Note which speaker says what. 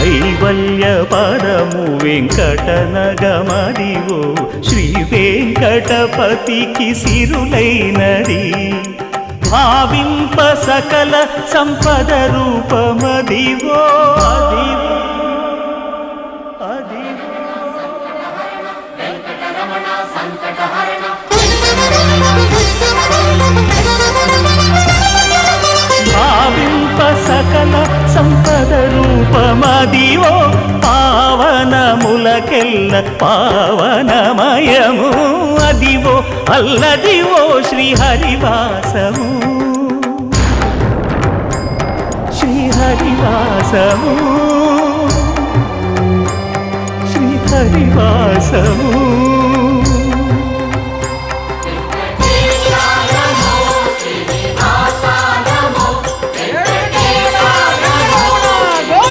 Speaker 1: కైవల్య పదము వెంకటనగమదివో శ్రీ వెంకటపతికి సిరులైనది భావింప సకల సంపద రూపమదివో అదివో భావింప సకల సంపద రూపమదివో పావనములకెల్ల పావనమయము అదివో అల్లదివో శ్రీహరివాసము శ్రీహరివాసము శ్రీహరివాసము